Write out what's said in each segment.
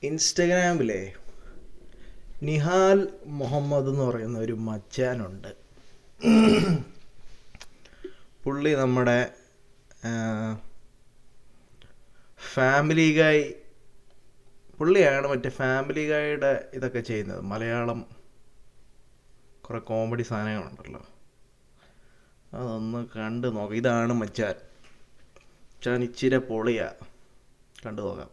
ഇൻസ്റ്റഗ്രാമിലെ നിഹാൽ മുഹമ്മദ് എന്ന് പറയുന്ന ഒരു മച്ചാനുണ്ട്. പുള്ളി നമ്മുടെ ഫാമിലി ഗായ് പുള്ളിയാണ് മറ്റേ ഫാമിലി ഗായുടെ ഇതൊക്കെ ചെയ്യുന്നത്. മലയാളം കുറേ കോമഡി സാധനങ്ങളുണ്ടല്ലോ, അതൊന്ന് കണ്ടു നോക്കാം. ഇതാണ് മച്ചാൻ. ഇച്ചിരി പൊളിയാ, കണ്ടു നോക്കാം.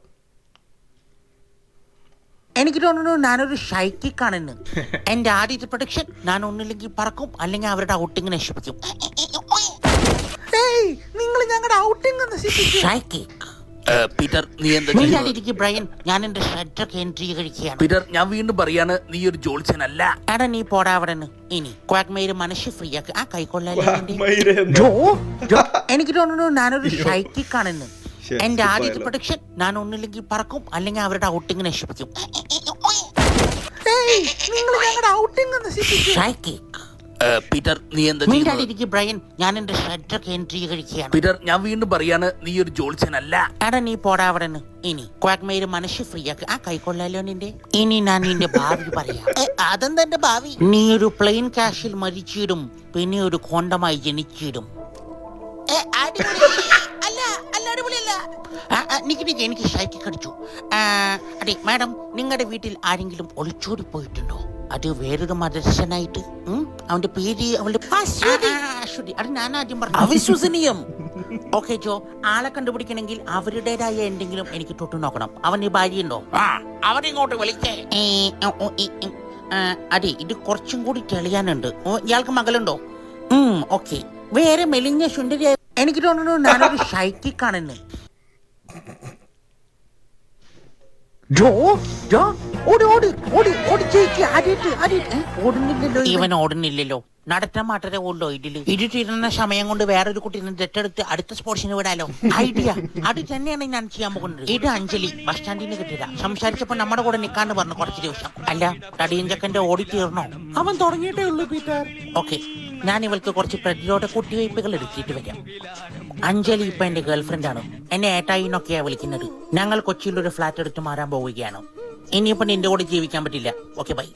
എനിക്ക് തോന്നുന്നു ഞാനൊരു ഷൈക്കിക്കാണെന്ന്. എന്റെ ആദ്യത്തെ പ്രൊഡക്ഷൻ ഞാൻ ഒന്നില്ലെങ്കിൽ പറക്കും, അല്ലെങ്കിൽ അവരുടെ ഔട്ടിങ് നശിപ്പിക്കും. നിങ്ങൾ ഞങ്ങളുടെ ഔട്ടിങ് പീറ്റർ, നീ എന്താ ബ്രയൻ, ഞാൻ എന്റെ ഷട്ടർ കേന്ദ്രീകരിക്കുകയാണ്. പീറ്റർ, ഞാൻ വീണ്ടും പറയാണ്, നീ ഒരു ജോത്സ്യനല്ല. എടാ നീ പോടാ അവിടെ നിന്ന്. ഇനി ക്വാക്മേര് മനുഷ്യ ഫ്രീ ആക്കി ആ കൈക്കൊള്ളാൻ. എനിക്ക് തോന്നുന്നു ഞാനൊരു ഷൈക്കിക്കാണെന്ന്. എന്റെ ആദ്യത്തെ പ്രൊഡക്ഷൻ ഞാൻ ഒന്നില്ലെങ്കിൽ പറക്കും, അല്ലെങ്കിൽ അവരുടെ ഔട്ടിങ് നശിപ്പിക്കും. നിങ്ങൾ ഞങ്ങളുടെ ഔട്ടിങ് പീറ്റർ, നീ എന്താ ബ്രയൻ, ഞാൻ എന്റെ ഷട്ടർ കേന്ദ്രീകരിക്കുകയാണ്. പീറ്റർ, ഞാൻ വീണ്ടും പറയാണ്, നീ ഒരു ജോത്സ്യനല്ല. എടാ നീ പോടാ അവിടെ നിന്ന്. ഇനി ക്വാക്മേര് മനുഷ്യ ഫ്രീ ആക്കി ആ കൈക്കൊള്ളാലോ നിന്റെ. ഇനി ഞാൻ നിന്റെ ഭാവി പറയാം. അതെന്താ എന്റെ ഭാവി? നീ ഒരു പ്ലെയിൻ കാഷിൽ മരിച്ചിടും, പിന്നെ ഒരു കോണ്ടമായി ജനിച്ചിടും. എനിക്ക് ഷൈക്ക് കടിച്ചു. അതെ മാഡം, നിങ്ങളുടെ വീട്ടിൽ ആരെങ്കിലും ഒളിച്ചോടി പോയിട്ടുണ്ടോ? അത് വേറൊരു മദർശനായിട്ട്. അവന്റെ പേര് അത് ഞാൻ ആദ്യം പറഞ്ഞു. അവിശ്വസനീയം. ഓക്കെ ജോ, ആളെ കണ്ടുപിടിക്കണമെങ്കിൽ അവരുടേതായ എന്തെങ്കിലും എനിക്ക് തൊട്ടു നോക്കണം. അവന്റെ ഭാര്യയുണ്ടോ? അവരിങ്ങോട്ട് വിളിക്കേ. അതെ, ഇത് കുറച്ചും കൂടി തെളിയാനുണ്ട്. ഇയാൾക്ക് മകളുണ്ടോ? ഓക്കെ, വേറെ മെലിഞ്ഞ സുന്ദരി. എനിക്ക് തോന്നുന്നു ഞാനൊരു ഷൈക്കിക്കാണെന്ന്. ഇവൻ ഓടുന്നില്ലല്ലോ. നടത്താൻ മാത്രമേ ഉള്ളൂ. ഇത് തീരുന്ന സമയം കൊണ്ട് വേറൊരു കുട്ടീനെ ദത്തെടുത്ത് അടുത്ത സ്പോർട്സിന് വിടാലോ. ഐഡിയ അത് തന്നെയാണ് ഞാൻ ചെയ്യാൻ പോകുന്നത്. ഇത് അഞ്ജലി ബസ് സ്റ്റാൻഡിന് കിട്ടില്ല. സംസാരിച്ചപ്പോ നമ്മുടെ കൂടെ നിൽക്കാന്ന് പറഞ്ഞു കുറച്ച് ദിവസം. അല്ല, തടിയൻ ചക്കന്റെ ഓടി തീർന്നോ? അവൻ തുടങ്ങിയിട്ടേ ഉള്ളൂ പീറ്റർ. ഓക്കെ, ഞാൻ ഇവൾക്ക് കുറച്ച് പ്രതിരോധ കുത്തിവയ്പ്പുകൾ എടുത്തിട്ട് വരാം. അഞ്ജലി ഇപ്പൊ എന്റെ ഗേൾഫ്രണ്ട് ആണ്. എന്നെ ഏട്ടായിന്നൊക്കെയാ വിളിക്കുന്നത്. ഞങ്ങൾ കൊച്ചിയിൽ ഒരു ഫ്ലാറ്റ് എടുത്ത് മാറാൻ പോവുകയാണ്. ഇനിയിപ്പോ നിന്റെ കൂടെ ജീവിക്കാൻ പറ്റില്ല. Okay bye.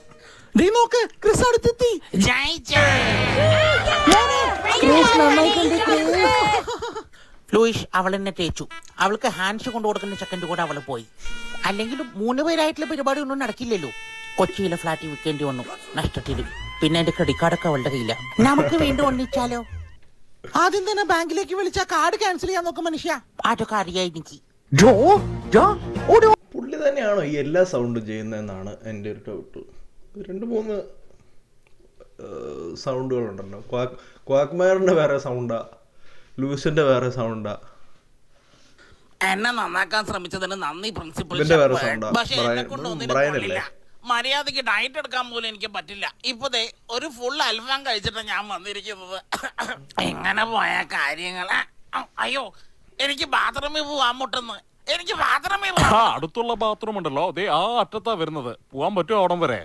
നോക്ക്, ക്രിസ് അടുത്തെത്തി. ലൂയിഷ് അവൾ എന്നെ തേച്ചു. അവൾക്ക് ഹാൻഡ്സ് കൊണ്ടു കൊടുക്കുന്ന സെക്കൻഡ് കൂടെ അവള് പോയി. അല്ലെങ്കിൽ 3 പേരായിട്ടുള്ള പരിപാടി ഒന്നും നടക്കില്ലല്ലോ. കൊച്ചിയിലെ ഫ്ലാറ്റ് വിൽക്കേണ്ടി വന്നു, നഷ്ടത്തിൽ. പിന്നെ എന്റെ ക്രെഡിറ്റ് കാർഡൊക്കെ അവളുടെ കയ്യില്ല. നമുക്ക് വീണ്ടും ഒന്നിച്ചാലോ? ആദ്യം തന്നെ ബാങ്കിലേക്ക് വിളിച്ച കാർഡ് ക്യാൻസൽ ചെയ്യാൻ നോക്കും മനുഷ്യ. അതൊക്കെ അറിയാം എനിക്ക്. പുള്ളി തന്നെയാണോ ഈ എല്ലാ സൗണ്ടും ചെയ്യുന്നതെന്നാണ് എൻ്റെ ഒരു ഡൗട്ട്. 2-3 സൗണ്ടുകളുണ്ടല്ലോ. ക്വാക്മാറിൻ്റെ വേറെ സൗണ്ടാ, ലൂസിന്റെ വേറെ സൗണ്ടാ. എന്നെ നന്നാക്കാൻ ശ്രമിച്ചതിന് നന്ദി പ്രിൻസിപ്പൽ. വേറെ സൗണ്ടാ, ബ്രയനല്ലേ? മര്യാദക്ക് ഡയറ്റ് എടുക്കാൻ പോലും എനിക്ക് പറ്റില്ല. ഇപ്പൊ ഒരു ഫുൾ അൽഫാം കഴിച്ചിട്ട് ഞാൻ വന്നിരിക്കുന്നത്. എങ്ങനെ പോയ കാര്യങ്ങള്. അയ്യോ, എനിക്ക് ബാത്റൂമിൽ പോവാൻ മുട്ടുന്നു. എനിക്ക് ബാത്റൂമിൽ അടുത്തുള്ള ബാത്റൂം ഉണ്ടല്ലോ, അതെ ആ അറ്റത്താ വരുന്നത്. പോവാൻ പറ്റുമോ അവിടം വരെ?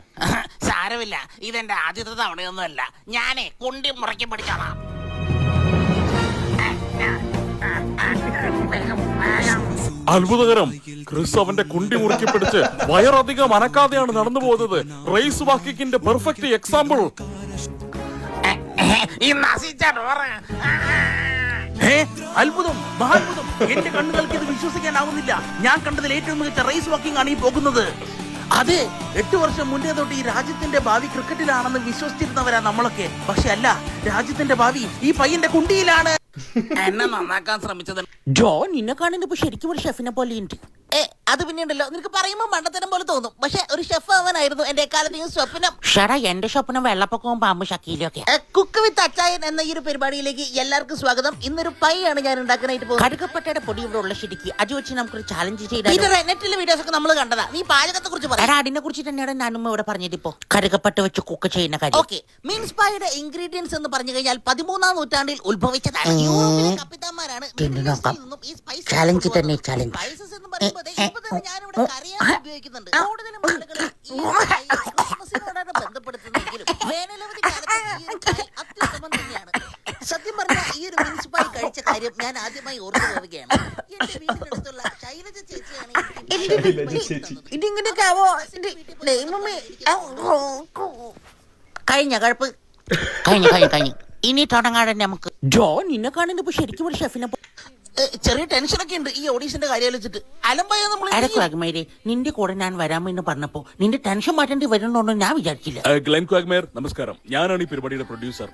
സാരമില്ല, ഇതെന്റെ ആദ്യത്തെ തവണയൊന്നും അല്ല. ഞാനേ കുണ്ടി മുറക്കി പിടിച്ചോളാം. അത്ഭുതകരം. ക്രിസ് അവന്റെ കുണ്ടി മുറുക്കി പിടിച്ച് വയറധികം അനക്കാതെയാണ് നടന്നു പോകുന്നത്. റേസ് വാക്കിങ്ങിന്റെ പെർഫെക്റ്റ് എക്സാമ്പിൾ. അത്ഭുതം, മഹാത്ഭുതം. എന്റെ കണ്ണുകൾക്ക് ഇത് വിശ്വസിക്കാനാവുന്നില്ല. ഞാൻ കണ്ടതിൽ ഏറ്റവും മികച്ച റേസ് വാക്കിംഗ് ആണ് ഈ പോകുന്നത്. അതെ, 8 വർഷം മുന്നേ തൊട്ട് ഈ രാജ്യത്തിന്റെ ഭാവി ക്രിക്കറ്റിലാണെന്ന് വിശ്വസിച്ചിരുന്നവരാ നമ്മളൊക്കെ. പക്ഷെ അല്ല, രാജ്യത്തിന്റെ ഭാവി ഈ പയ്യന്റെ കുണ്ടിയിലാണ്. എന്നെ നന്നാക്കാൻ ശ്രമിച്ചത് ജോ, നിന്നെ കാണുന്നത് ഇപ്പൊ ശരിക്കും ഒരു ഷെഫിനെ പോലെ ഉണ്ട്. അത് പിന്നെയുണ്ടല്ലോ, നിനക്ക് പറയുമ്പോ മണ്ടത്തരം പോലെ തോന്നും. പക്ഷെ ഒരു ഷെഫ് ആവാനായിരുന്നു എന്റെ കാലത്ത് സ്വപ്നം. ഷടാ, എന്റെ സ്വപ്നം വെള്ളപ്പൊക്കവും പാമ്പ് ഷക്കീലൊക്കെ. കുക്ക് വിത്ത് അച്ചായൻ എന്ന ഈ ഒരു പരിപാടിയിലേക്ക് എല്ലാവർക്കും സ്വാഗതം. ഇന്നൊരു പൈ ആണ് ഞാൻ ഉണ്ടാക്കാനായിട്ട് പോകുന്നത്. കടുക്കപ്പട്ടയുടെ പൊടി ഇവിടെ ഉള്ള ശരിക്ക് അത് വെച്ച് നമുക്കൊരു ചാലഞ്ച് ചെയ്താൽ. നെറ്റിലെ വീഡിയോസ് ഒക്കെ നമ്മൾ കണ്ടതാ. നീ പാചകത്തെ കുറിച്ച് പറയാം. അതിനെ കുറിച്ച് തന്നെയാണ് ഞാനും ഇവിടെ പറഞ്ഞത്. ഇപ്പൊ കടുക്കപ്പട്ട വെച്ച് കുക്ക് ചെയ്യുന്ന കാര്യം. ഓക്കെ, മീൻസ് പായുടെ ഇൻഗ്രീഡിയൻസ് എന്ന് പറഞ്ഞു കഴിഞ്ഞാൽ 13-ാം നൂറ്റാണ്ടിൽ ഉത്ഭവിച്ചതാണ്. യൂറോപ്പിലെ കപ്പിത്താന്മാരാണ് ചാലഞ്ച് തന്നെ ചാലഞ്ച്. സ്പൈസസ് എന്ന് പറയുമ്പോൾ ഞാനിവിടെ കറിയാൻ ഉപയോഗിക്കുന്നുണ്ട്. കൂടുതലും ആളുകൾ ക്രിസ്മസിനോടാണ് ബന്ധപ്പെടുത്തുന്നതെങ്കിലും വേനലവധി കാലത്ത് ഈ ഒരു കായ് അത്യുത്തമം തന്നെയാണ്. സത്യം പറഞ്ഞാൽ ഈ ഒരു മീൻസ് പായ് കഴിച്ച കാര്യം ഞാൻ ആദ്യമായി ഓർത്തു പോവുകയാണ്. എന്റെ വീടിനടുത്തുള്ള ശൈലജ ചേച്ചിയാണ് ചേച്ചി ഇതിങ്ങനെയൊക്കെ ആവോ? കഴിഞ്ഞ കഴപ്പ് കഴിഞ്ഞു ഇനി തുടങ്ങാതെ നമുക്ക്. ജോ നിന്നെ കാണുന്നത് ഇപ്പൊ ശരിക്കും ഒരു ഷെഫിനെ ചെറിയ ടെൻഷനൊക്കെ ഉണ്ട് ഈ ഓഡീഷന്റെ കാര്യം ആലോചിച്ചിട്ട്. അലമ്പായ നമ്മൾ ക്വാഗ്മേരെ നിന്റെ കൂടെ ഞാൻ വരാമെന്ന് പറഞ്ഞപ്പോ നിന്റെ ടെൻഷൻ മാറ്റേണ്ടി വരുന്നുണ്ടോ ഞാൻ വിചാരിച്ചില്ല. ഗ്ലെൻ ക്വാഗ്മേർ നമസ്കാരം, ഞാനാണ് ഈ പരിപാടിയുടെ പ്രൊഡ്യൂസർ.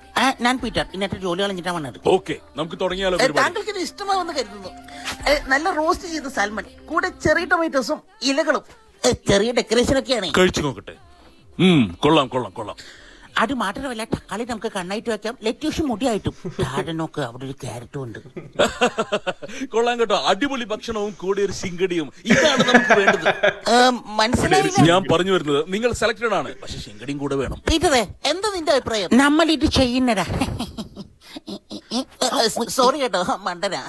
ഞാൻ പീറ്റർ, ഇന്നത്തെ ജോലി കളഞ്ഞിട്ടാ വന്നത്. ഓക്കെ, നമുക്ക് തുടങ്ങിയാലോ പരിപാടി? താങ്കൾക്ക് ഇത് ഇഷ്ടമാവെന്ന് കരുതുന്നു. നല്ല റോസ്റ്റ് ചെയ്ത സാൽമൺ, കൂടെ ചെറിയ ടൊമാറ്റോസും ഇലകളും ചെറിയ ഡെക്കറേഷൻ ഒക്കെയാണ്. കഴിച്ചു നോക്കട്ടെ. കൊള്ളാം. അത് മാത്രമല്ല തക്കാളി നമുക്ക് കണ്ണായിട്ട് വെക്കാം, ലെറ്റ്യൂഷ് മുടിയായിട്ടും. താഴെ നോക്ക്, അവിടെ ഒരു ക്യാരറ്റും ഉണ്ട്. കൊള്ളാം കേട്ടോ, അടിപൊളി ഭക്ഷണവും കൂടി ഒരു ശിങ്കടിയും, ഇതാണ് നമുക്ക് വേണ്ടത്. മനസ്സിലായില്ല. ഞാൻ പറഞ്ഞു വരുന്നത് നിങ്ങൾ സെലക്ടഡ് ആണ്, പക്ഷെ ശിങ്കടിയും കൂടെ വേണം. പീറ്ററെ, എന്താ നിന്റെ അഭിപ്രായം? നമ്മൾ ഇത് ചെയ്യുന്നതാ. സോറി കേട്ടോ, മണ്ടനാ.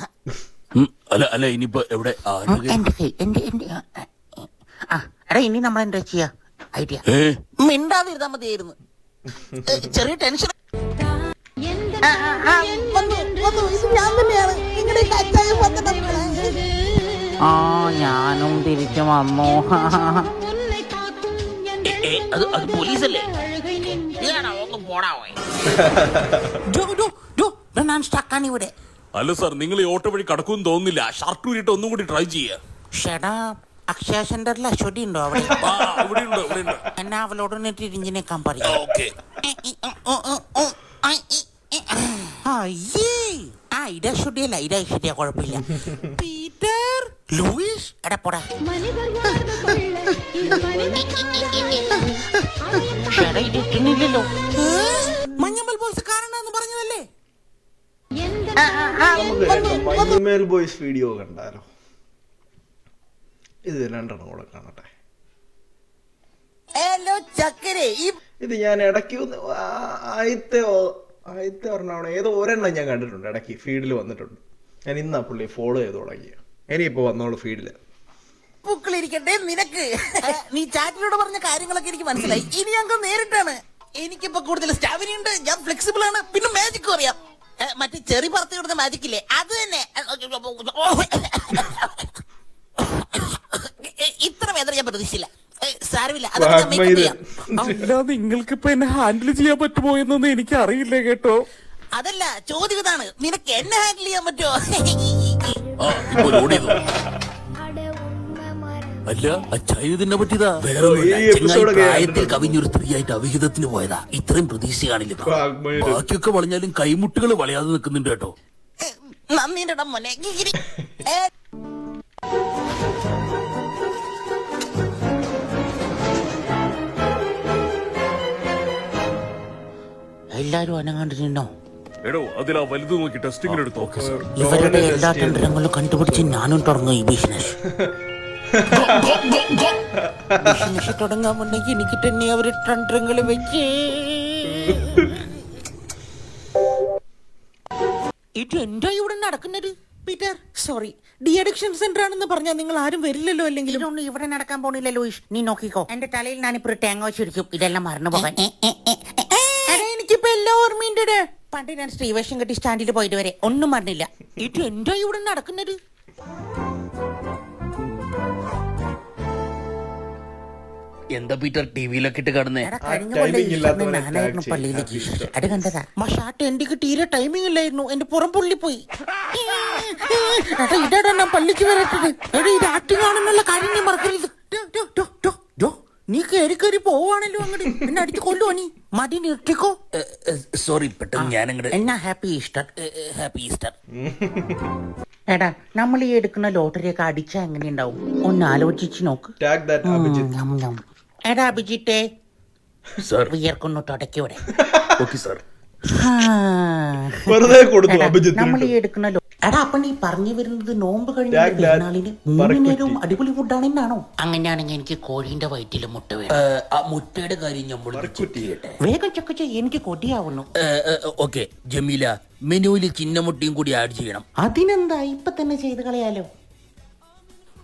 അല്ല ഇനിയിപ്പോ എവിടെ എടാ ഇനി നമ്മൾ എന്താ ചെയ്യാ? ഐഡിയ മിണ്ടാതിരുന്നാ മതിയായിരുന്നു. ചെറിയ ടെൻഷൻ. ഞാനും തിരിച്ചു വന്നു. അത് പോലീസല്ലേ? ഞാൻ സ്റ്റക്കാണ് ഇവിടെ. അല്ല സാർ, നിങ്ങൾ ഈ ഓട്ടോ വഴി കടക്കുമെന്ന് തോന്നുന്നില്ല. ഷർട്ട് ഊരിട്ട് ഒന്നും കൂടി ട്രൈ ചെയ്യാ. ഷെടാ, അക്ഷയ സെന്ററിൽ അശ്വതി ഉണ്ടോ അവിടെ? ഇവിടെ ഉണ്ട്. എന്നാ അവളോട് തിരിഞ്ഞിനേക്കാൻ പറയാം. ഇത് അശ്വതിയല്ല, ഇത് ഐശ്വര്യ, കുഴപ്പമില്ല. പീറ്റർ ലൂയിസ് എടാ പോടാ. ഷെടാ, ഇത് ഇട്ടുന്നില്ലല്ലോ. മഞ്ഞമ്മൽ ബോയ്സ് കാരണെന്ന് പറഞ്ഞതല്ലേ? മഞ്ഞുമേൽ ബോയ്സ് വീഡിയോ കണ്ടാലോ? ഇത് രണ്ടെണ്ണം കൂടെ കാണട്ടെ. ഇത് ഞാൻ ഇടയ്ക്ക് ആദ്യത്തെ ഒരെണ്ണം, ഏതോ ഒരെണ്ണം ഞാൻ കണ്ടിട്ടുണ്ട്, ഇടയ്ക്ക് ഫീഡിൽ വന്നിട്ടുണ്ട്. ഞാൻ ഇന്നാ പുള്ളി ഫോളോ ചെയ്ത് തുടങ്ങിയ. ഇനിയിപ്പോ വന്നോളൂ ഫീഡില്. പൂക്കളിരിക്കട്ടെ നിനക്ക്. നീ ചാറ്റിനോട് പറഞ്ഞ കാര്യങ്ങളൊക്കെ എനിക്ക് മനസ്സിലായി. ഇനി ഞങ്ങൾ നേരിട്ടാണ്. എനിക്കിപ്പോ കൂടുതൽ സ്റ്റാമിന ഉണ്ട്, ഞാൻ ഫ്ലെക്സിബിൾ ആണ്, പിന്നെ മാജിക്കും അറിയാം. മറ്റേ ചെറി പറത്തി കൊടുത്ത മാജിക് ഇല്ലേ, അത് തന്നെ. ഇത്ര വേദന ഞാൻ പ്രതീക്ഷിച്ചില്ല. സാരമില്ല, അല്ല നിങ്ങൾക്കിപ്പോ എന്നെ ഹാൻഡിൽ ചെയ്യാൻ പറ്റുമോ എന്നൊന്നും എനിക്ക് അറിയില്ല കേട്ടോ. അതല്ല ചോദ്യം ഇതാണ്, നിനക്ക് എന്നെ ഹാൻഡിൽ ചെയ്യാൻ പറ്റുമോ? അല്ല അച്ചായതിനെ പറ്റിയതാ. പ്രായത്തിൽ കവിഞ്ഞൊരു സ്ത്രീയായിട്ട് അവിഹിതത്തിന് പോയതാ. ഇത്രയും പ്രതീക്ഷ കാണില്ല. ബാക്കിയൊക്കെ വളഞ്ഞാലും കൈമുട്ടുകൾ വളയാതെ നിൽക്കുന്നുണ്ട് കേട്ടോ. നന്ദിന്റെ മോനെ. എല്ലാരും അനങ്ങാണ്ടിരുന്നോ? എടോ, അതിലാ വലുത് നോക്കി ടെസ്റ്റിംഗിന് എടുത്തോ. ഇവരുടെ എല്ലാ ടെൻഡറുകളും കണ്ടുപിടിച്ച് ഞാനും തുടങ്ങും ഈ ബിസിനസ്. ബിസിനസ് തുടങ്ങാൻ മുന്നെങ്കിൽ എനിക്ക് തന്നെ അവര് ടെൻഡറുകൾ വെച്ച്. ഇത് എന്താ ഇവിടെ നടക്കുന്നത്? Peter, sorry, de addiction centre ആണെന്ന് പറഞ്ഞാൽ നിങ്ങൾ ആരും വരില്ലല്ലോ. അല്ലെങ്കിൽ ഇതൊന്നും ഇവിടെ നടക്കാൻ പോണില്ല ലൂയിസ്. നീ നോക്കിക്കോ, എന്റെ തലയിൽ ഞാനിപ്പോ തേങ്ങ വെച്ചിരിക്കും ഇതെല്ലാം മറന്നു പോകാൻ. എനിക്കിപ്പോ എല്ലാം ഓർമ്മയുണ്ട്. പണ്ട് ഞാൻ ശ്രീവേഷം കെട്ടി സ്റ്റാൻഡിൽ പോയിട്ട് വരെ ഒന്നും മറന്നില്ല. ഇത് എന്താ ഇവിടെ നടക്കുന്നത്? എന്താ പീറ്റർ ടിവിയിലൊക്കെ ഇട്ട് കാണുന്നേ? ഞാനായിരുന്നു പള്ളിയിലേക്ക് അത് കണ്ടതാ. മഷാട്ട് എനിക്ക് തീരെ ടൈമിംഗ് ഇല്ലായിരുന്നു, എന്റെ പുറം പൊള്ളിപ്പോയി. ഇതാടാ ഞാൻ പള്ളിക്ക് വരട്ടത്. ഇത് ആക്ടിങ് ആണെന്നുള്ള കാര്യം നീ മറക്കരുത്. നീ കയറി പോവാണല്ലോ അങ്ങോട്ട്. എന്നെ അടിച്ച് കൊല്ലുവോ നീ? മതി നിർത്തിക്കോ. സോറി, പെട്ടെന്ന് ഞാനങ്ങട്. എന്നാ ഹാപ്പി ഈസ്റ്റർ. Happy Easter. എടാ, നമ്മൾ ഈ എടുക്കുന്ന ലോട്ടറിയൊക്കെ അടിച്ചാ എങ്ങനെയുണ്ടാവും? ഒന്ന് ആലോചിച്ച് നോക്ക്. എടാ അഭിജിത്തെ, വിയർക്കുന്നു തുടക്കിവിടെ. നമ്മൾ ഈ എടുക്കുന്ന എടാ, അപ്പൊ നീ പറഞ്ഞു വരുന്നത് നോമ്പ് കഴിഞ്ഞ പെരുന്നാളിന് 3 നേരവും അടിപൊളി ഫുഡാണെന്നാണോ? അങ്ങനെയാണെങ്കിൽ എനിക്ക് കോഴിന്റെ വയറ്റില് മുട്ട വേണം. മുട്ടയുടെ കാര്യം നമ്മൾ വേഗം ചെക്ക് ചെയ്യ്, എനിക്ക് കൊതിയാവുന്നു. ഓക്കെ ജമീല, മെനുവിൽ ചിന്നമുട്ടിയും കൂടി ആഡ് ചെയ്യണം. അതിനെന്താ, ഇപ്പൊ തന്നെ ചെയ്ത് കളയാലോ.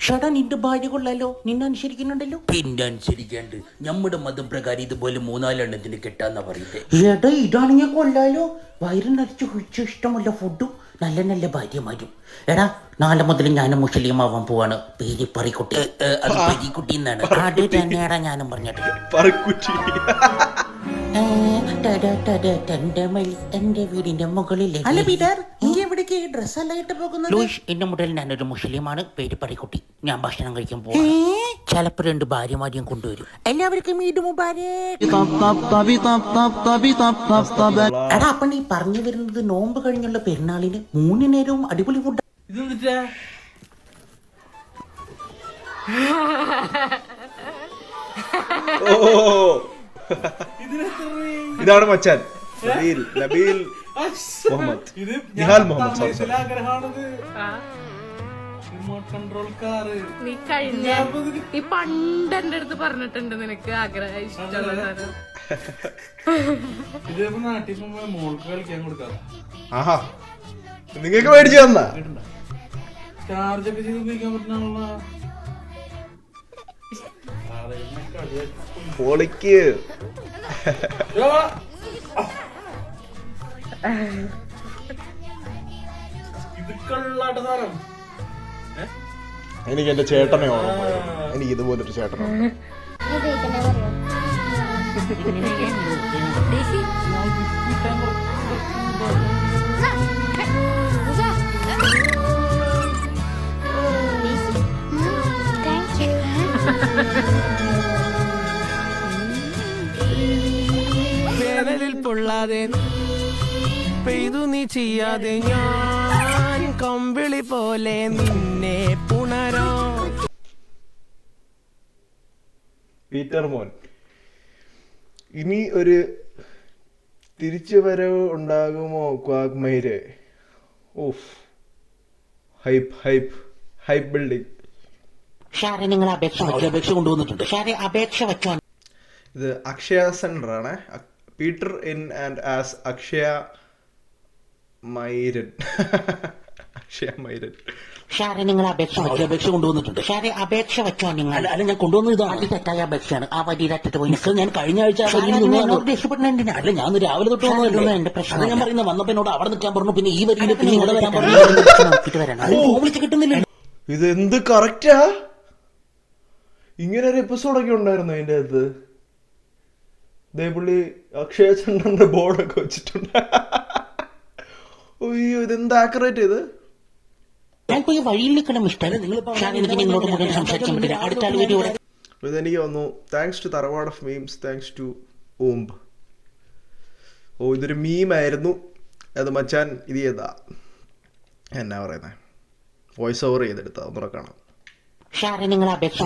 ഷടാ, നിന്റെ ഭാര്യ കൊള്ളാലോ, നിന്നെ അനുസരിക്കുന്നുണ്ടല്ലോ. പിന്നെ അനുസരിക്കാണ്ട് നമ്മുടെ മതം പ്രകാരം ഇതുപോലെ 4-4 എണ്ണത്തിന് കെട്ടാന്നാ പറയുന്നത്. എടാ, ഇതാണെങ്കിൽ കൊള്ളാലോ. വയറിനടിച്ച് കുഴിച്ച ഇഷ്ടമല്ല ഫുഡും നല്ല നല്ല ഭാര്യമാരും. എടാ നാളെ മുതൽ ഞാനും മുസ്ലിം ആവാൻ പോവാണ്. പേര് പറിക്കുട്ടി. അത് പരിക്കുട്ടി എന്നാണ്. അത് തന്നെയാടാ ഞാനും പറഞ്ഞത്. പറക്കുറ്റി. എന്റെ വീടിന്റെ മുകളിലെ അല്ല പീറ്റർ, നീ എവിടേക്ക് ഡ്രസ് എല്ലാം ഇട്ട് പോകുന്നത്? ലൂയിസ്, ഇന്ന് മുതൽ ഞാനൊരു മുസ്ലിമാണ്. പേര് പറിക്കുട്ടി. ഞാൻ ഭക്ഷണം കഴിക്കാൻ പോവാം. ചിലപ്പോ 2 ഭാര്യമാരെയും കൊണ്ടുവരും. എല്ലാവർക്കും ഈദ് മുബാരക്. എടാ അപ്പൊ നീ പറഞ്ഞു വരുന്നത് നോമ്പ് കഴിഞ്ഞുള്ള പെരുന്നാളിന് 3 നേരവും അടിപൊളി ഫുഡ്. ഇതെന്തിട്ടാ? ഓ ഇതാണ് മച്ചാൻ നബീൽ മുഹമ്മദ്, നിഹാൽ മുഹമ്മദ്. നീ കഴിഞ്ഞ ഈ പണ്ട് എന്റെ അടുത്ത് പറഞ്ഞിട്ടുണ്ട് നിനക്ക് ആഗ്രഹം ഇഷ്ടമുള്ള സാധനം. മോൾക്ക് കളിക്കാൻ കൊടുക്കാം. ആഹാ, നിങ്ങൾക്ക് മേടിച്ചു തന്നാ? ചാർജ് ഒക്കെ ചെയ്ത് ഉപയോഗിക്കാൻ പറ്റുന്ന പൊളിക്ക്. എനിക്ക് എന്റെ ചേട്ടനെ ഓർമ്മ. എനിക്ക് ഇതുപോലൊരു ചേട്ടനുണ്ട്. വേനലിൽ പൊള്ളാതെ പെയ്തു നീ ചെയ്യാതെ ഞാൻ കമ്പിളി പോലെ നിന്നെ പുണരോ. പീറ്റർ മോൻ, ഇനി ഒരു തിരിച്ചു വരവ് ഉണ്ടാകുമോ ക്വാഗ്മൈര്? ഓഫ്, ഹൈപ്പ് ഹൈപ്പ് ഹൈപ്പ് ബിൽഡിംഗ്. ഷാരെ നിങ്ങൾ അപേക്ഷ കൊണ്ടുവന്നിട്ടുണ്ട്. ഷാരെ അപേക്ഷ വെക്കാൻ. ഇത് അക്ഷയ സെന്റർ ആണ്. Peter in and as Akshaya മൈരൻ. അക്ഷയ മൈരൻ. ഷാരെ നിങ്ങൾ അപേക്ഷ കൊണ്ടുവന്നിട്ടുണ്ട്. ഷാരെ അപേക്ഷ വെച്ചോ നിങ്ങൾ. അല്ല ഞാൻ കൊണ്ടുവന്നത് ഇതാണ്. അത് തെറ്റായ അപേക്ഷയാണ്. ആ വരിയിലറ്റത്ത് പോയി ഞാൻ കഴിഞ്ഞ ആഴ്ച രക്ഷപ്പെടുന്നതിന്. അല്ല ഞാൻ രാവിലെ തൊട്ട് വന്നതല്ലോ. എന്റെ പ്രശ്നം ഞാൻ പറയുന്നത് വന്നപ്പോ എന്നോട് അവിടെ നിൽക്കാൻ പറഞ്ഞു. പിന്നെ ഈ വരിയിൽ പിന്നെ ഇവിടെ വരാൻ പറഞ്ഞു. നോക്കിട്ട് വരണം. വിളിച്ച് കിട്ടുന്നില്ല. ഇത് എന്ത് കറക്റ്റാ? ഇങ്ങനെ ഒരു എപ്പിസോഡൊക്കെ ഉണ്ടായിരുന്നു അതിന്റെ അകത്ത്. പുള്ളി അക്ഷയ സെന്ററിന്റെ ബോർഡൊക്കെ വെച്ചിട്ടുണ്ട്. അയ്യോ, ഇതെന്ത് ആക്യുറേറ്റ് ഇത്. ഞാൻ പോയി വഴിയിൽ നിൽക്കണം. ഇഷ്ടമല്ല എനിക്ക് നിങ്ങളോട് മുഴുവൻ സംസാരിക്കാൻ പറ്റില്ല. അടുത്ത ആൾ വരും. ഇതെനിക്ക് വന്നു. താങ്ക്സ് ടു തറവാട് ഓഫ് മീംസ്, താങ്ക്സ് ടു ഓംബ്. ഓ, ഇതൊരു മീമായിരുന്നു. അത് മച്ചാൻ ഇത് ചെയ്താ, എന്നാ പറയുന്നത്, വോയിസ് ഓവർ ചെയ്തെടുത്താ. ഒന്നുകൂടെ കാണാം. ഷാരെ നിങ്ങൾ അപേക്ഷ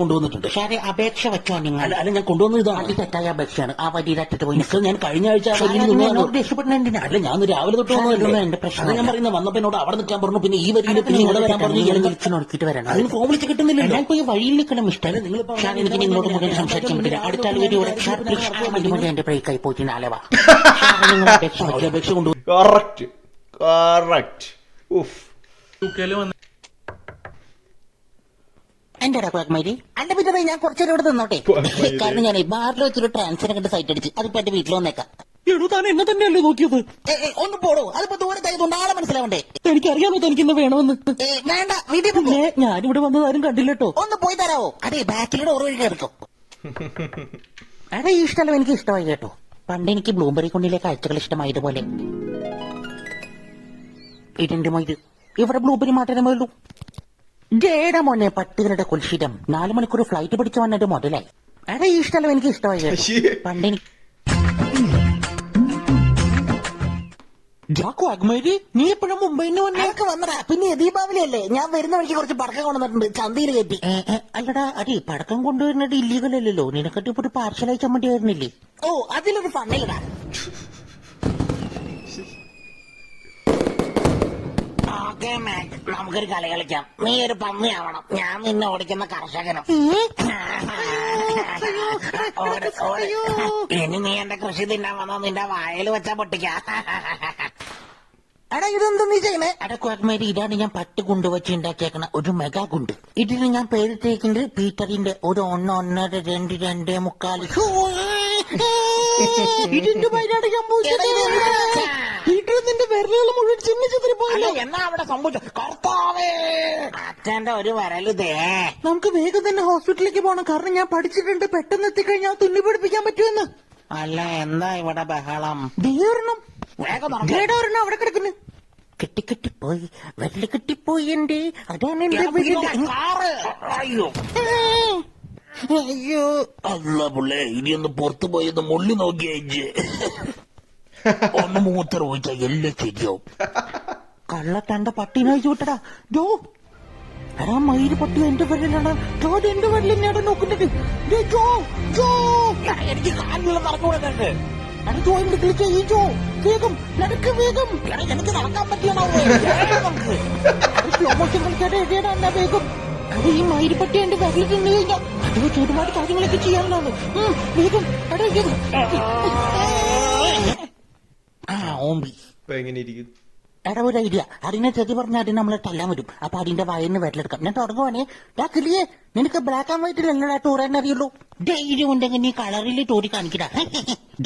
കൊണ്ടുവന്നിട്ടുണ്ട്. ഷാരെ അപേക്ഷ വെച്ചോ നിങ്ങൾ. അല്ല ഞാൻ കൊണ്ടുവന്നത് ഇതാണ്. അത് തെറ്റായ അപേക്ഷയാണ്. ആ വരിയിലറ്റത്ത് പോയി ഞാൻ കഴിഞ്ഞ ആഴ്ച രക്ഷപ്പെടുന്നതിന്. അല്ല ഞാൻ രാവിലെ തൊട്ട് വന്നതല്ലോ. എന്റെ പ്രശ്നം ഞാൻ പറയുന്നത് വന്നപ്പോ എന്നോട് അവിടെ നിൽക്കാൻ പറഞ്ഞു. പിന്നെ ഈ വരിയിൽ പിന്നെ ഇവിടെ വരാൻ പറഞ്ഞു. വിളിച്ച് നോക്കിയിട്ട് വരണം. അതിന് ഫോൺ വിളിച്ച് കിട്ടുന്നില്ല. ഞാൻ പോയി വഴിയിൽ നിൽക്കണം. ഇഷ്ടമല്ല എനിക്ക് നിങ്ങളോട് മുഴുവൻ സംസാരിക്കാൻ പറ്റില്ല. അടുത്ത ആൾ വരും. എന്റെ ബ്രേക്കായി പോയിട്ട് ആലവ. നിങ്ങൾ അപേക്ഷ കൊണ്ടുവന്നു. Correct correct. ഉഫ്. എന്റെ ക്വാഗ്മൈരി. അല്ല പിന്നെ ഞാൻ കുറച്ചേരം ഇവിടെ നിന്നോട്ടെ. കാരണം ഞാൻ ബാറിൽ വെച്ചൊരു ട്രാൻസ്ഫർ കണ്ട് സൈറ്റ് അടിച്ച്. അതിപ്പോ എന്റെ വീട്ടിൽ വന്നേക്കാം. താൻ എന്നെ തന്നെയല്ലേ നോക്കിയത്? ഒന്ന് പോടോ. അതിപ്പോ ദൂരത്തായതുകൊണ്ട് ആളെ മനസ്സിലാവണ്ടേ? എനിക്കറിയാമോ തനിക്ക് വേണമെന്ന്. വേണ്ട, വീട്ടിൽ പോ. ഞാനിവിടെ വന്നതാരും കണ്ടില്ലട്ടോ. ഒന്ന് പോയി തരാവോ? അതെ, ബാക്കിലൂടെ ഓർവഴി കേൾക്കും. അതെ, ഈ സ്ഥലം എനിക്ക് ഇഷ്ടമായി കേട്ടോ. പണ്ട് എനിക്ക് ബ്ലൂംബെറി കുണ്ടിലെ കാഴ്ചകൾ ഇഷ്ടമായതുപോലെ. ഇതിന്റെ മൊയ്ത് ഇവിടെ ബ്ലൂബെറി മാത്രമേ ഉള്ളൂ. ജേടാ മോനെ, പട്ടികളുടെ കുൽഷിതം. 4 മണിക്കൂർ ഫ്ലൈറ്റ് പിടിച്ചു വന്നിട്ട് മുതലായി. അതെ, ഈ സ്ഥലം എനിക്ക് ഇഷ്ടമായി കേട്ടോ. പണ്ട് നീ എപ്പോഴും മുംബൈന്ന് വന്നേക്ക് വന്നടാ. പിന്നെ ദീപാവലി അല്ലേ, ഞാൻ വരുന്ന വഴിക്ക് കുറച്ച് പടക്കം കൊണ്ടുവന്നിട്ടുണ്ട്. ചന്തയിൽ കയറ്റി. അല്ലടാ, അതെ പടക്കം കൊണ്ടുവരുന്നത് ഇല്ലീഗൽ അല്ലല്ലോ. നിനക്കട്ട് ഇപ്പൊ ഒരു പാർസൽ അയച്ചാൻ വേണ്ടി വരുന്നില്ലേ? ഓ, അതിലൊരു ഫണ്ണില്ലടാ. നമുക്കൊരു കളി കളിക്കാം. നീ ഒരു പന്നിയാവണം, ഞാൻ നിന്നെ ഓടിക്കുന്ന കർഷകനും. ഇനി നീ എന്റെ കൃഷി തിന്നാൻ വന്നാ നിന്റെ വായൽ വെച്ചാ പൊട്ടിക്കാ. എടാ, ഇതെന്താ നീ ചെയ്യണേ? എടാ ക്വാഗ്മൈരി, ഇതാണ് ഞാൻ പട്ട് കൊണ്ടുവച്ച് ഉണ്ടാക്കിയേക്കണ ഒരു മെഗാ ഗുണ്ട്. ഇതിന് ഞാൻ പേരിട്ടേക്കുന്നത് പീറ്ററിന്റെ ഒരു 1, 1.5, 2, 2.25. ഇതിന്റെ പേരാണ് ഞാൻ നിന്റെ വിരലുകൾ മുഴുവൻ ചിന്ന ചിതറി പോയല്ലോ. എന്നാ അവിടെ സംഭവിച്ചു? കർത്താവേ, അച്ഛന്റെ ഒരു വരലുതേ. നമുക്ക് വേഗം തന്നെ ഹോസ്പിറ്റലിലേക്ക് പോകണം. കാരണം ഞാൻ പഠിച്ചിട്ടുണ്ട് പെട്ടെന്ന് എത്തിക്കഴിഞ്ഞാൽ തുന്നി പിടിപ്പിക്കാൻ പറ്റുമെന്ന്. അല്ല, എന്താ ഇവിടെ ബഹളം? വേഗം അവിടെ കിടക്കുന്നു. കെട്ടിപ്പോയി, വെള്ളി കെട്ടിപ്പോയി എന്റെ. അതാണ് എന്റെ അയ്യോ അയ്യോ. അല്ല പുള്ളേ, ഇനിയൊന്ന് പുറത്തു പോയത് മുള്ളി നോക്കിയേ. ഒന്ന് മൂത്രം ഒഴിച്ചാൽ എല്ലാം ശരിയാവും. കള്ളത്തന്റെ പട്ടിനെ അയച്ചു വിട്ടടാ. ജോ, എടാ മയില് പട്ടി എന്റെ വരലാണ്. ജോ, എന്റെ വരൽ തന്നെയാണ് നോക്കുന്നത്. ജോ ജോ, എനിക്ക് കാലിലുള്ള നടന്നുകൂടെ. ജോ എന്ത് ക്ലിക്ക് ചെയ്യും? ജോ വേഗം നടക്ക്, വേഗം. എനിക്ക് നടക്കാൻ പറ്റിയാണോ? സ്ലോ മോഷൻ കളിക്കാതെ എഴുതിയടാ വേഗം. അത് ഈ മയിൽപ്പട്ടി എന്റെ വരലിൽ നിന്ന് കഴിഞ്ഞാൽ അത് വെച്ച് ഒരുപാട് കാര്യങ്ങളൊക്കെ ചെയ്യാനുള്ളതാണ്. വേഗം എടാ വേഗം. ഓമ്പി ഇപ്പൊ എങ്ങനെ ഇരിക്കും? എടാ ഒരു ഐഡിയ. അതിനെ ചെതി പറഞ്ഞാൽ അതിന് നമ്മളെ തല്ലാൻ വരും. അപ്പൊ അതിന്റെ വയറിന് വെട്ടിലെടുക്കാം. ഞാൻ തുടങ്ങുവാണേ. കിളിയെ, നിനക്ക് ബ്ലാക്ക് ആൻഡ് വൈറ്റിലല്ലടാ ടൂർ തന്നെ അറിയുള്ളൂ. ഡെയിലി ഉണ്ടെങ്കിൽ നീ കളറിൽ ടൂറി കാണിക്കടാ.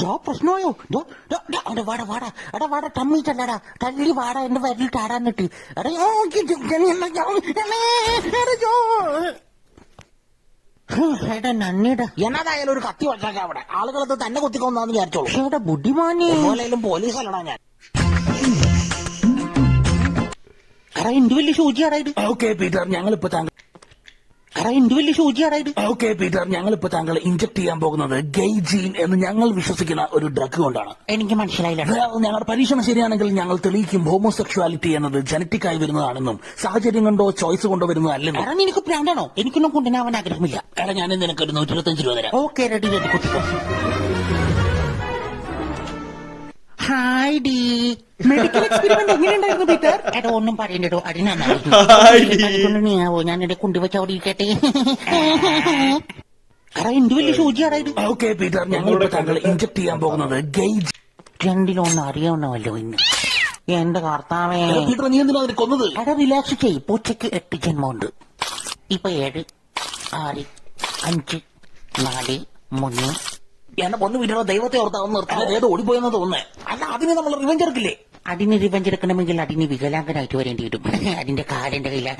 ജോ പ്രശ്നമായോ? വാടാ തമ്മിച്ചല്ലടാ, തല്ലി വാടാ എന്റെ വരലിൽ ടാടാന്നിട്ട്. നന്ദിടാ. എന്നതായാലും ഒരു കത്തി വച്ചാക്കാം അവിടെ. ആളുകളത് തന്നെ കുത്തിക്കൊന്നാന്ന് വിചാരിച്ചോളൂ. പക്ഷേ ബുദ്ധിമാനെ പോലീസ് അല്ലടാ ഞാൻ. എടാ എന്ത് വലിയ സൂചിയാടാ ഇത്. ഓക്കെ പീറ്റർ, ഞങ്ങളിപ്പോ താങ്കൾ ഓക്കെ പീറ്റർ, ഞങ്ങളിപ്പോ താങ്കൾ ഇഞ്ചക്ട് ചെയ്യാൻ പോകുന്നത് ഗെയ്ജീൻ എന്ന് ഞങ്ങൾ വിശ്വസിക്കുന്ന ഒരു ഡ്രഗ് കൊണ്ടാണ്. എനിക്ക് മനസ്സിലായില്ല. ഞങ്ങളുടെ പരീക്ഷണം ശരിയാണെങ്കിൽ ഞങ്ങൾ തെളിയിക്കും ഹോമോസെക്ഷുവാലിറ്റി എന്നത് ജനറ്റിക് ആയി വരുന്നതാണെന്നും സാഹചര്യം കൊണ്ടോ ചോയ്സ് കൊണ്ടോ വരുന്നതല്ലെന്നും. എടാ നിനക്ക് പ്രാന്താണോ? എനിക്കൊന്നും കൊണ്ടുവരാൻ ആഗ്രഹമില്ല. എടാ ഞാൻ നിനക്ക് ഒരു 125 രൂപ തരാം. ഓക്കെ റെഡി കുത്തിക്കോ. ഹായ് ഡി. മെഡിക്കൽ എക്സ്പെരിമെന്റ് എങ്ങനെയുണ്ടായിരുന്നു പീറ്റർ? എടാ ഒന്നും പറയണ്ടോ, നീയാവോ? ഞാൻ എന്റെ കുണ്ടിവെച്ച് അവിടെ ഇരിക്കട്ടെ. എടാ എന്ത് വലിയ സൂചിയാടാ ഇത്. ഓക്കെ പീറ്റർ, ഞങ്ങളിപ്പോ താങ്കൾ ഇഞ്ചക്ട് ചെയ്യാൻ പോകുന്നത് ഗെയ്ജ്. രണ്ടിലൊന്നും അറിയാവുന്നവല്ലോ ഇന്ന്. എന്റെ കർത്താവേ. പീറ്റർ, നീ എന്തിനാ അതിനെ കൊന്നത്? എടാ റിലാക്സ് ചെയ്യ്. പൂച്ചയ്ക്ക് 8 ജന്മമുണ്ട്. ഇപ്പൊ 7, 6, 5, 4, 3. എന്നെ പൊന്നു വീട്ടിലോ, ദൈവത്തെ ഓർത്താവുന്ന നിർത്താൻ ഏതോ ഓടിപ്പോയെന്ന് തോന്നുന്നേ. അല്ല, അതിന് നമ്മൾ റിവെഞ്ച് എടുക്കില്ലേ? അതിന് റിവെഞ്ച് എടുക്കണമെങ്കിൽ അതിന് വികലാംഗനായിട്ട് വരേണ്ടി വരും. അതിന്റെ കാലിന്റെ കയ്യിലാ.